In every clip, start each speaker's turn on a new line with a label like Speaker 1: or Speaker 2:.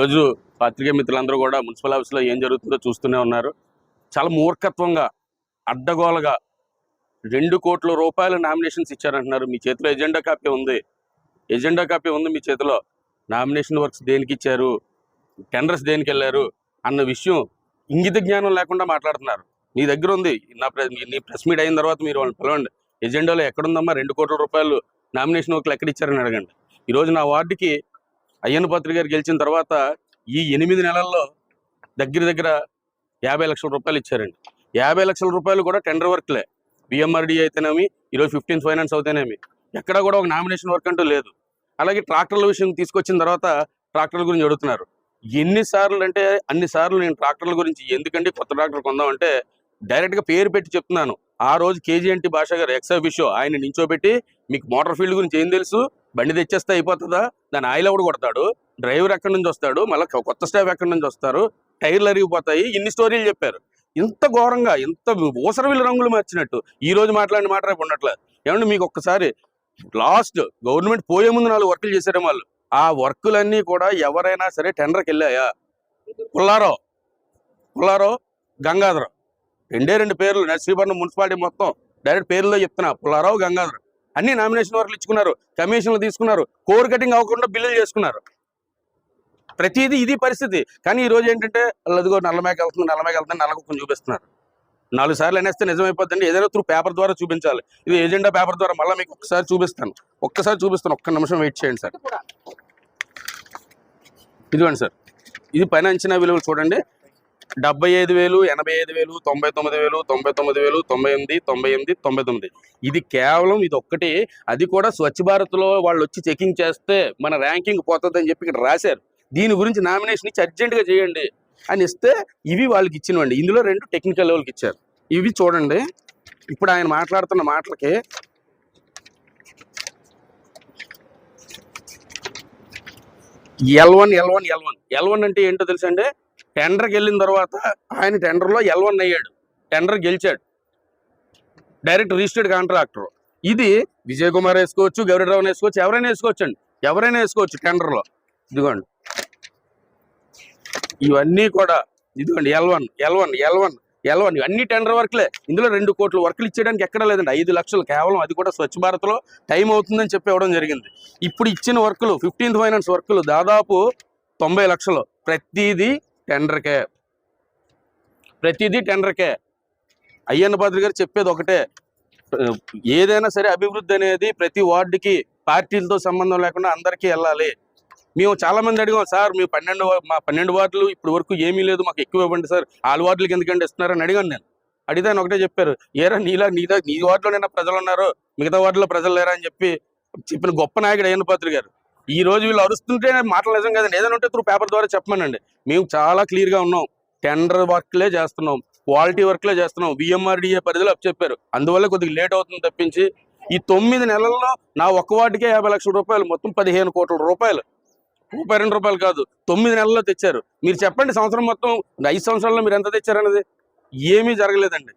Speaker 1: ఈరోజు పాత్రికేయ మిత్రులందరూ కూడా మున్సిపల్ ఆఫీస్లో ఏం జరుగుతుందో చూస్తూనే ఉన్నారు. చాలా మూర్ఖత్వంగా అడ్డగోలుగా 2 కోట్ల రూపాయల నామినేషన్స్ ఇచ్చారంటున్నారు. మీ చేతిలో ఎజెండా కాపీ ఉంది మీ చేతిలో. నామినేషన్ వర్క్స్ దేనికి ఇచ్చారు, టెండర్స్ దేనికి వెళ్ళారు అన్న విషయం ఇంగిత జ్ఞానం లేకుండా మాట్లాడుతున్నారు. మీ దగ్గర ఉంది, నీ ప్రెస్ మీట్ అయిన తర్వాత మీరు వాళ్ళని పిలవండి. ఎజెండాలో ఎక్కడుందమ్మా 2 కోట్ల రూపాయలు నామినేషన్ వర్క్లు ఎక్కడ ఇచ్చారని అడగండి. ఈరోజు నా వార్డుకి అయ్యన్న పాత్రి గారు గెలిచిన తర్వాత ఈ 8 నెలల్లో దగ్గర 50 లక్షల రూపాయలు ఇచ్చారండి. 50 లక్షల రూపాయలు కూడా టెండర్ వర్క్లే. బిఎంఆర్డీ అయితేనేమి, ఈరోజు 15th ఫైనాన్స్ అవుతేనేమి, ఎక్కడా కూడా ఒక నామినేషన్ వర్క్ అంటూ లేదు. అలాగే ట్రాక్టర్ల విషయం తీసుకొచ్చిన తర్వాత ట్రాక్టర్ల గురించి అడుగుతున్నారు. ఎన్నిసార్లు అంటే అన్నిసార్లు నేను ట్రాక్టర్ల గురించి ఎందుకంటే కొత్త ట్రాక్టర్ కొందామంటే డైరెక్ట్గా పేరు పెట్టి చెప్తున్నాను. ఆ రోజు కేజీఎన్టీ భాష గారు ఎక్స్ అఫీషియో ఆయన నించోబెట్టి మీకు మోటార్ ఫీల్డ్ గురించి ఏం తెలుసు, బండి తెచ్చేస్తే అయిపోతుందా, దాని ఆయిల్ ఎవడు కొడతాడు, డ్రైవర్ ఎక్కడి నుంచి వస్తాడు, మళ్ళీ కొత్త స్టాఫ్ ఎక్కడి నుంచి వస్తారు, టైర్లు అరిగిపోతాయి, ఇన్ని స్టోరీలు చెప్పారు. ఇంత ఘోరంగా, ఇంత ఊసరవిల్లి రంగులు మార్చినట్టు ఈ రోజు మాట్లాడిన మాట రేపు ఉండట్లేదు. ఏమంటే మీకు ఒక్కసారి లాస్ట్ గవర్నమెంట్ పోయే ముందు 4 వర్కులు చేశారు వాళ్ళు. ఆ వర్కులన్నీ కూడా ఎవరైనా సరే టెండర్కి వెళ్ళాయా? పుల్లారావు, గంగాధరం, 2 పేర్లు. నర్సీపట్నం మున్సిపాలిటీ మొత్తం డైరెక్ట్ పేర్లో చెప్తున్నా, పుల్లారావు, గంగాధరం అన్ని నామినేషన్ వర్కులు ఇచ్చుకున్నారు, కమిషన్లు తీసుకున్నారు, కోర్ కటింగ్ అవ్వకుండా బిల్లులు చేసుకున్నారు. ప్రతిదీ ఇది పరిస్థితి. కానీ ఈ రోజు ఏంటంటే అదిగో నల్లమేక వెళ్తుంది, నల్లకుక్కని చూపిస్తున్నారు. 4 సార్లు అనేస్తే నిజమైపోద్దండి. ఏదైనా త్రూ పేపర్ ద్వారా చూపించాలి. ఇది ఎజెండా పేపర్ ద్వారా మళ్ళీ మీకు ఒక్కసారి చూపిస్తాను. ఒక్క నిమిషం వెయిట్ చేయండి సార్. ఇదిగోండి సార్, ఇది పైన అంచనా విలువలు చూడండి. 75,000, 85,000, 99,000, 99,000, 98, 99. ఇది కేవలం ఇది ఒక్కటి. అది కూడా స్వచ్ఛ భారత్లో వాళ్ళు వచ్చి చెకింగ్ చేస్తే మన ర్యాంకింగ్ పోతుందని చెప్పి ఇక్కడ రాశారు. దీని గురించి నామినేషన్ ఇచ్చి అర్జెంటుగా చేయండి అని ఇస్తే ఇవి వాళ్ళకి ఇచ్చినవండి. ఇందులో 2 టెక్నికల్ లెవెల్కి ఇచ్చారు. ఇవి చూడండి. ఇప్పుడు ఆయన మాట్లాడుతున్న మాటలకి L1 అంటే ఏంటో తెలుసండి? టెండర్కి వెళ్ళిన తర్వాత ఆయన టెండర్లో L1 అయ్యాడు, టెండర్ గెలిచాడు, డైరెక్ట్ రిజిస్టర్డ్ కాంట్రాక్టర్. ఇది విజయ్ కుమార్ వేసుకోవచ్చు, గౌరీరావు వేసుకోవచ్చు, ఎవరైనా వేసుకోవచ్చు టెండర్లో. ఇదిగోండి ఇవన్నీ కూడా, ఇదిగోండి L1 అన్ని టెండర్ వర్క్లే. ఇందులో 2 కోట్ల వర్కులు ఇచ్చేయడానికి ఎక్కడా లేదండి. 5 లక్షలు కేవలం, అది కూడా స్వచ్ఛ భారత్లో టైం అవుతుందని చెప్పి ఇవ్వడం జరిగింది. ఇప్పుడు ఇచ్చిన వర్కులు 15th ఫైనాన్స్ వర్కులు దాదాపు 90 లక్షలు. ప్రతిదీ టెండర్కే. అయ్యన్న పాత్రి గారు చెప్పేది ఒకటే, ఏదైనా సరే అభివృద్ధి అనేది ప్రతి వార్డుకి పార్టీలతో సంబంధం లేకుండా అందరికీ వెళ్ళాలి. మేము చాలా మంది అడిగాం, సార్ మేము 12 వార్డులు ఇప్పుడు వరకు ఏమీ లేదు, మాకు ఎక్కువ ఇవ్వండి సార్, 4 వార్డులకి ఎందుకంటే ఇస్తున్నారని అడిగాను నేను. అడిగితే ఆయన ఒకటే చెప్పారు, ఏరా నీ వార్డులోనైనా ప్రజలు ఉన్నారు, మిగతా వార్డులో ప్రజలు లేరా అని చెప్పిన గొప్ప నాయకుడు అయ్యన్న పాత్రి గారు. ఈ రోజు వీళ్ళు అరుస్తుంటే మాటలు నిజం కదండి. ఏదైనా ఉంటే త్రూ పేపర్ ద్వారా చెప్పమనండి. మేము చాలా క్లియర్గా ఉన్నాం, టెండర్ వర్క్లే చేస్తున్నాం, క్వాలిటీ వర్క్లే చేస్తున్నాం. బిఎంఆర్డీఏ పరిధిలో చెప్పారు, అందువల్ల కొద్దిగా లేట్ అవుతుంది తప్పించి ఈ 9 నెలల్లో నా ఒక్క వార్డుకే 50 లక్షల రూపాయలు, మొత్తం 15 కోట్ల రూపాయలు, రూపాయి 2 రూపాయలు కాదు, 9 నెలల్లో తెచ్చారు. మీరు చెప్పండి, సంవత్సరం మొత్తం 5 సంవత్సరాల్లో మీరు ఎంత తెచ్చారనేది ఏమీ జరగలేదండి.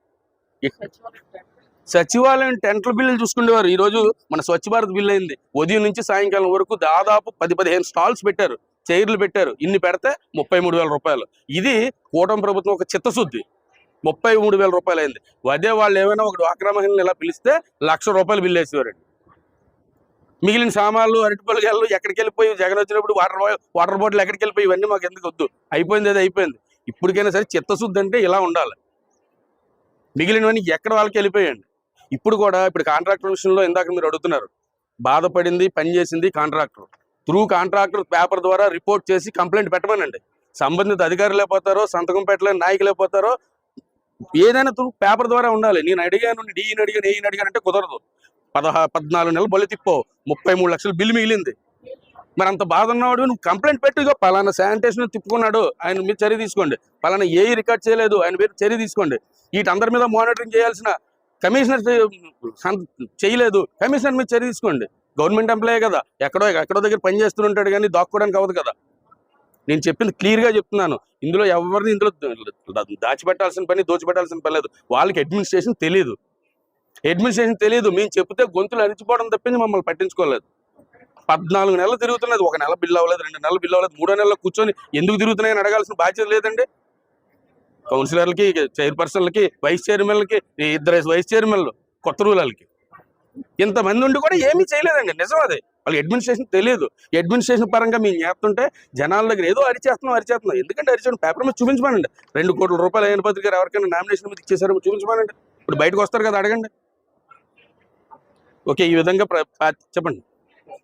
Speaker 1: సచివాలయం టెంట్ల బిల్లులు చూసుకునేవారు. ఈరోజు మన స్వచ్ఛ భారత్ బిల్లు అయింది. ఉదయం నుంచి సాయంకాలం వరకు దాదాపు 10-15 స్టాల్స్ పెట్టారు, చైర్లు పెట్టారు. ఇన్ని పెడితే 33,000 రూపాయలు. ఇది కూటమి ప్రభుత్వం ఒక చిత్తశుద్ధి. 33,000 రూపాయలు అయింది. అదే వాళ్ళు ఏమైనా ఒక డ్వాక్రా మహిళని ఇలా పిలిస్తే 1,00,000 రూపాయలు బిల్లు వేసేవారండి. మిగిలిన సామాన్లు, అరటిపళ్ళు గెళ్ళు ఎక్కడికి వెళ్ళిపోయి, జగన్ వచ్చినప్పుడు వాటర్ బాటిల్ ఎక్కడికి వెళ్ళిపోయి, ఇవన్నీ మాకు ఎందుకు వద్దు, అయిపోయింది అది అయిపోయింది. ఇప్పటికైనా సరే చిత్తశుద్ధి అంటే ఇలా ఉండాలి. మిగిలినవన్నీ ఎక్కడ వాళ్ళకి వెళ్ళిపోయండి. ఇప్పుడు కాంట్రాక్టర్ విషయంలో ఇందాక మీరు అడుగుతున్నారు, బాధపడింది పని చేసింది కాంట్రాక్టర్. త్రూ కాంట్రాక్టర్ పేపర్ ద్వారా రిపోర్ట్ చేసి కంప్లైంట్ పెట్టమనండి. సంబంధిత అధికారులు లేకపోతారో, సంతకం పెట్టలేని నాయకులు లేకపోతారో, ఏదైనా త్రూ పేపర్ ద్వారా ఉండాలి. నేను అడిగాను, డీని అడిగాను, ఏఈని అడిగాను అంటే కుదరదు. 14 నెలలు బలి తిప్పావు, 33 లక్షలు బిల్లు మిగిలింది. మరి అంత బాధ ఉన్నవాడు నువ్వు కంప్లైంట్ పెట్టి, ఇగో పలానా శానిటేషన్ తిప్పుకున్నాడు, ఆయన మీద చర్య తీసుకోండి, పలానా ఏఈ రికార్డ్ చేయలేదు, ఆయన మీద చర్య తీసుకోండి. వీటందరి మీద మానిటరింగ్ చేయాల్సిన కమిషనర్ చేయలేదు, కమిషనర్ మీద చర్య తీసుకోండి. గవర్నమెంట్ ఎంప్లాయే కదా, ఎక్కడో దగ్గర పని చేస్తుంటాడు, కానీ దాక్కోవడానికి అవ్వదు కదా. నేను చెప్పింది క్లియర్గా చెప్తున్నాను. ఇందులో ఎవరిని దాచిపెట్టాల్సిన పని, దోచిపెట్టాల్సిన పని లేదు. వాళ్ళకి అడ్మినిస్ట్రేషన్ తెలియదు. మేము చెప్తే గొంతులు అరిచిపోవడం తప్పించి మమ్మల్ని పట్టించుకోలేదు. 14 నెలలు తిరుగుతున్నది. 1 నెల బిల్ అవ్వలేదు, 2 నెలలు బిల్ అవ్వలేదు, 3వ నెలలో కూర్చొని ఎందుకు తిరుగుతున్నాయని అడగాల్సిన బాధ్యత లేదండి. కౌన్సిలర్లకి, చైర్పర్సన్లకి, వైస్ చైర్మన్లకి, 2 వైస్ చైర్మన్లు, కొత్త రూలర్లకి ఇంతమంది ఉండి కూడా ఏమీ చేయలేదండి. నిజం అది. వాళ్ళకి అడ్మినిస్ట్రేషన్ తెలియదు. అడ్మినిస్ట్రేషన్ పరంగా మేము చేస్తుంటే జనాల దగ్గర ఏదో అరిచేస్తున్నాం. ఎందుకంటే అరిచేయండి, పేపర్ మీద చూపించమనండి. 2 కోట్ల రూపాయలు అయిన పత్రిక గారు ఎవరికైనా నామినేషన్ మీద ఇచ్చేసారో చూపించమనండి. ఇప్పుడు బయటకు వస్తారు కదా, అడగండి. ఓకే, ఈ విధంగా చెప్పండి.